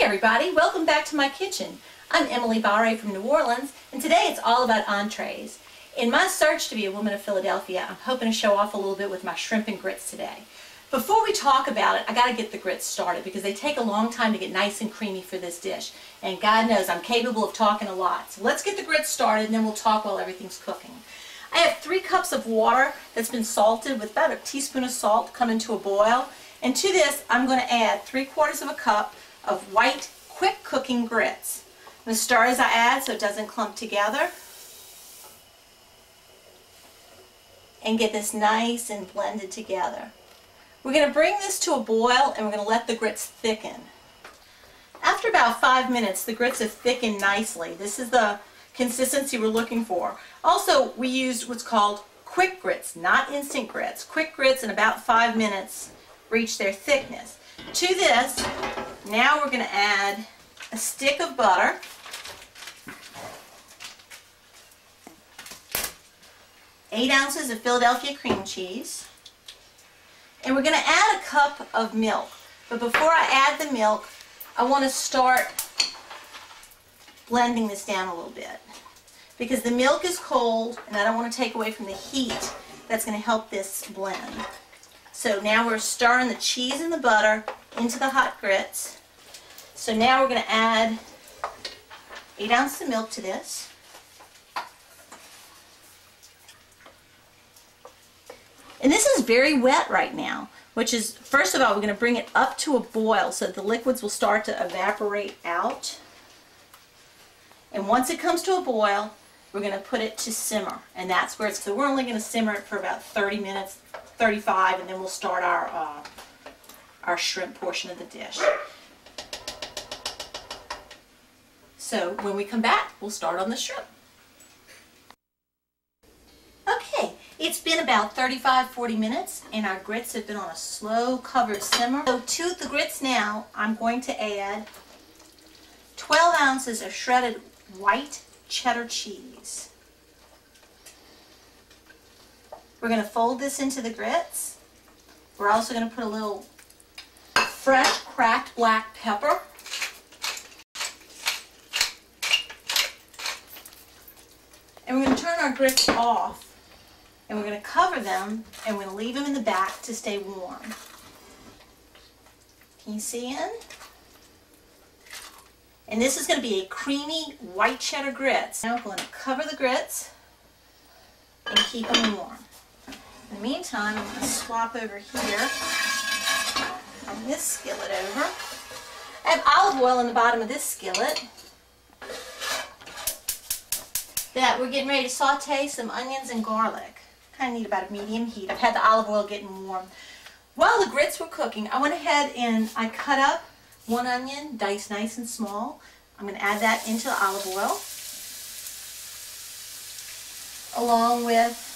everybody, welcome back to my kitchen. I'm Emily Barre from New Orleans, and today it's all about entrees. In my search to be a woman of Philadelphia, I'm hoping to show off a little bit with my shrimp and grits today. Before we talk about it, I got to get the grits started because they take a long time to get nice and creamy for this dish. And God knows I'm capable of talking a lot. So let's get the grits started and then we'll talk while everything's cooking. I have 3 cups of water that's been salted with about a teaspoon of salt coming to a boil. And to this, I'm going to add 3/4 of a cup of white, quick cooking grits. I'm going to stir as I add so it doesn't clump together. And get this nice and blended together. We're going to bring this to a boil and we're going to let the grits thicken. After about 5 minutes, the grits have thickened nicely. This is the consistency we're looking for. Also, we used what's called quick grits, not instant grits. Quick grits in about 5 minutes reach their thickness. To this, now we're going to add a stick of butter, eight ounces of Philadelphia cream cheese, and we're going to add a cup of milk. But before I add the milk, I want to start blending this down a little bit because the milk is cold and I don't want to take away from the heat that's going to help this blend. So now we're stirring the cheese and the butter into the hot grits. So now we're going to add 8 ounces of milk to this. And this is very wet right now, which is, first of all, we're going to bring it up to a boil so that the liquids will start to evaporate out. And once it comes to a boil, we're going to put it to simmer. And that's where it's, so we're only going to simmer it for about 30 minutes, 35, and then we'll start our shrimp portion of the dish. So when we come back, we'll start on the shrimp. Okay, it's been about 35-40 minutes and our grits have been on a slow covered simmer. So to the grits now, I'm going to add 12 ounces of shredded white cheddar cheese. We're going to fold this into the grits. We're also going to put a little fresh cracked black pepper. And we're going to turn our grits off and we're going to cover them and we're going to leave them in the back to stay warm. Can you see in? And this is going to be a creamy white cheddar grits. Now we're going to cover the grits and keep them warm. In the meantime, I'm going to swap over here and this skillet over. I have olive oil in the bottom of this skillet that we're getting ready to saute some onions and garlic. Kind of need about a medium heat. I've had the olive oil getting warm. While the grits were cooking, I went ahead and I cut up 1 onion, diced nice and small. I'm going to add that into the olive oil, along with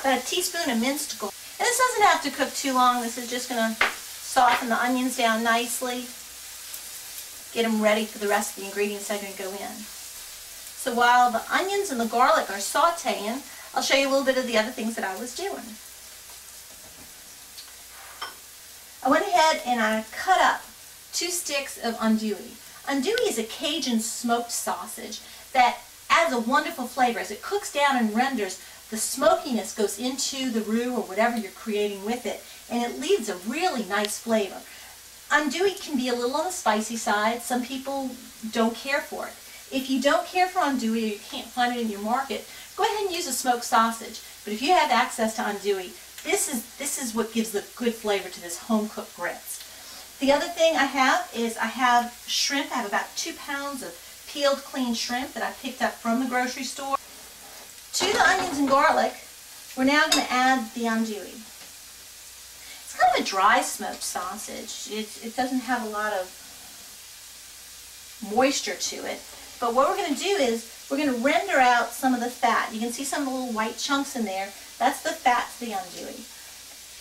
about a teaspoon of minced garlic. And this doesn't have to cook too long. This is just going to soften the onions down nicely, get them ready for the rest of the ingredients that are going to go in. So while the onions and the garlic are sauteing, I'll show you a little bit of the other things that I was doing. I went ahead and I cut up 2 sticks of andouille. Andouille is a Cajun smoked sausage that adds a wonderful flavor. As it cooks down and renders, the smokiness goes into the roux or whatever you're creating with it, and it leaves a really nice flavor. Andouille can be a little on the spicy side. Some people don't care for it. If you don't care for andouille or you can't find it in your market, go ahead and use a smoked sausage. But if you have access to andouille, this is what gives the good flavor to this home-cooked grits. The other thing I have shrimp. I have about 2 pounds of peeled clean shrimp that I picked up from the grocery store. To the onions and garlic, we're now going to add the andouille. It's kind of a dry smoked sausage. It doesn't have a lot of moisture to it. But what we're going to do is we're going to render out some of the fat. You can see some of the little white chunks in there. That's the fat to the andouille.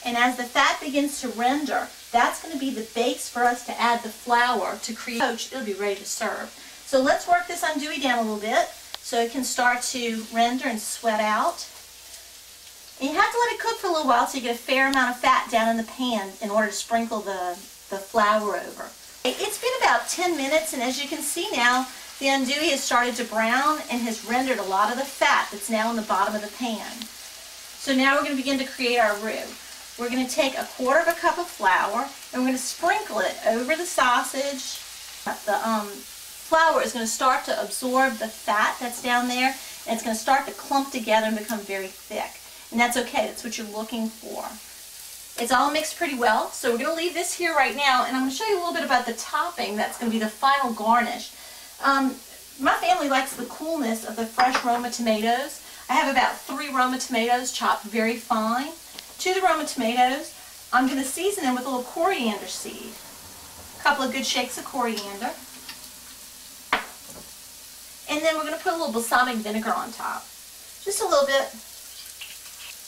And as the fat begins to render, that's going to be the base for us to add the flour to create poached. It'll be ready to serve. So let's work this andouille down a little bit so it can start to render and sweat out. And you have to let it cook for a little while so you get a fair amount of fat down in the pan in order to sprinkle the flour over. It's been about 10 minutes, and as you can see now, the andouille has started to brown and has rendered a lot of the fat that's now in the bottom of the pan. So now we're going to begin to create our roux. We're going to take 1/4 cup of flour, and we're going to sprinkle it over the sausage. The flour is going to start to absorb the fat that's down there, and it's going to start to clump together and become very thick. And that's okay, that's what you're looking for. It's all mixed pretty well, so we're going to leave this here right now, and I'm going to show you a little bit about the topping that's going to be the final garnish. My family likes the coolness of the fresh Roma tomatoes. I have about 3 Roma tomatoes chopped very fine. To the Roma tomatoes, I'm going to season them with a little coriander seed. A couple of good shakes of coriander. And then we're going to put a little balsamic vinegar on top. Just a little bit.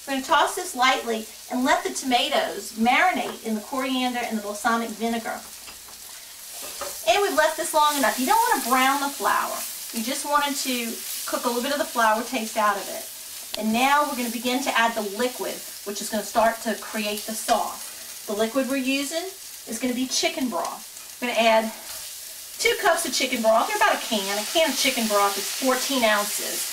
We're going to toss this lightly and let the tomatoes marinate in the coriander and the balsamic vinegar. And we've left this long enough. You don't want to brown the flour. You just wanted to cook a little bit of the flour taste out of it. And now we're going to begin to add the liquid, which is going to start to create the sauce. The liquid we're using is going to be chicken broth. We're going to add 2 cups of chicken broth. They're about a can. A can of chicken broth is 14 ounces.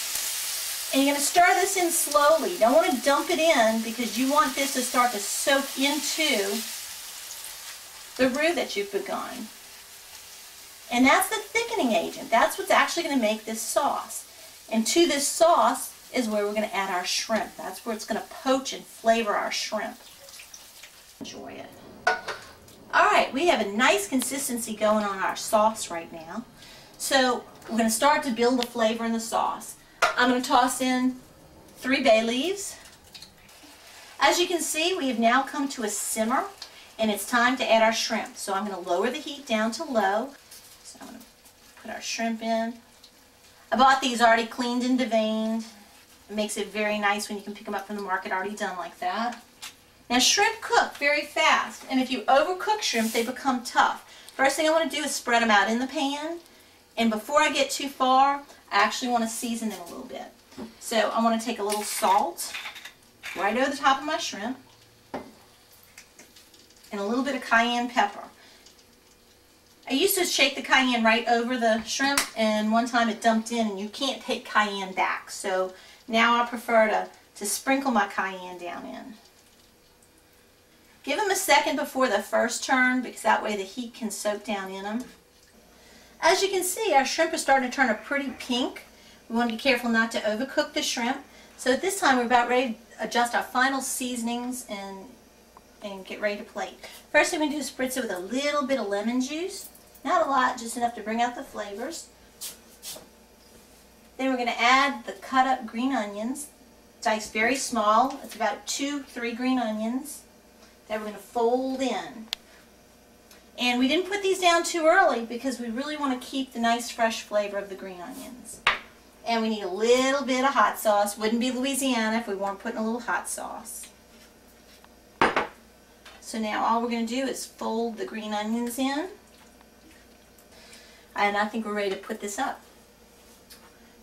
And you're going to stir this in slowly. You don't want to dump it in because you want this to start to soak into the roux that you've begun. And that's the thickening agent. That's what's actually going to make this sauce. And to this sauce is where we're going to add our shrimp. That's where it's going to poach and flavor our shrimp. Enjoy it. Alright, we have a nice consistency going on our sauce right now. So we're going to start to build the flavor in the sauce. I'm going to toss in 3 bay leaves. As you can see, we have now come to a simmer, and it's time to add our shrimp. So I'm going to lower the heat down to low. So I'm going to put our shrimp in. I bought these already cleaned and deveined. It makes it very nice when you can pick them up from the market already done like that. Now shrimp cook very fast, and if you overcook shrimp, they become tough. First thing I want to do is spread them out in the pan, and before I get too far, I actually want to season them a little bit. So I want to take a little salt right over the top of my shrimp, and a little bit of cayenne pepper. I used to shake the cayenne right over the shrimp, and one time it dumped in, and you can't take cayenne back. So now I prefer to sprinkle my cayenne down in. Give them a second before the first turn, because that way the heat can soak down in them. As you can see, our shrimp is starting to turn a pretty pink. We want to be careful not to overcook the shrimp. So at this time we're about ready to adjust our final seasonings and get ready to plate. First thing we do is spritz it with a little bit of lemon juice. Not a lot, just enough to bring out the flavors. Then we're going to add the cut up green onions, diced very small. It's about 2-3 green onions that we're going to fold in. And we didn't put these down too early because we really want to keep the nice fresh flavor of the green onions. And we need a little bit of hot sauce. Wouldn't be Louisiana if we weren't putting a little hot sauce. So now all we're going to do is fold the green onions in. And I think we're ready to put this up.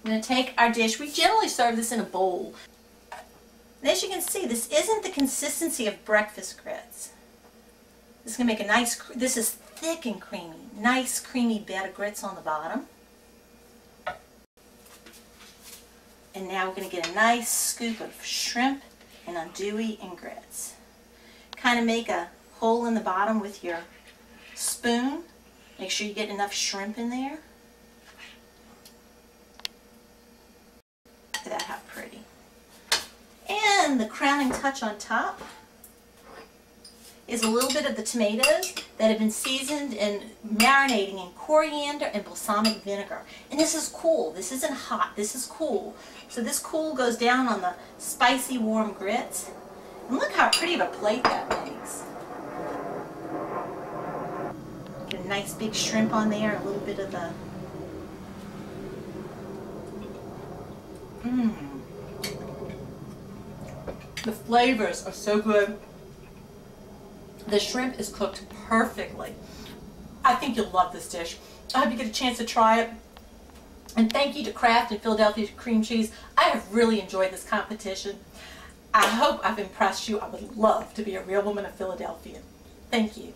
I'm going to take our dish. We generally serve this in a bowl. And as you can see, this isn't the consistency of breakfast grits. This is going to make a nice, this is thick and creamy. Nice creamy bed of grits on the bottom. And now we're going to get a nice scoop of shrimp and andouille and grits. Kind of make a hole in the bottom with your spoon. Make sure you get enough shrimp in there. Look at that, how pretty. And the crowning touch on top is a little bit of the tomatoes that have been seasoned and marinating in coriander and balsamic vinegar. And this is cool. This isn't hot. This is cool. So this cool goes down on the spicy warm grits. And look how pretty of a plate that makes. Get a nice big shrimp on there, a little bit of the The flavors are so good. The shrimp is cooked perfectly. I think you'll love this dish. I hope you get a chance to try it. And thank you to Kraft and Philadelphia Cream Cheese. I have really enjoyed this competition. I hope I've impressed you. I would love to be a real woman of Philadelphia. Thank you.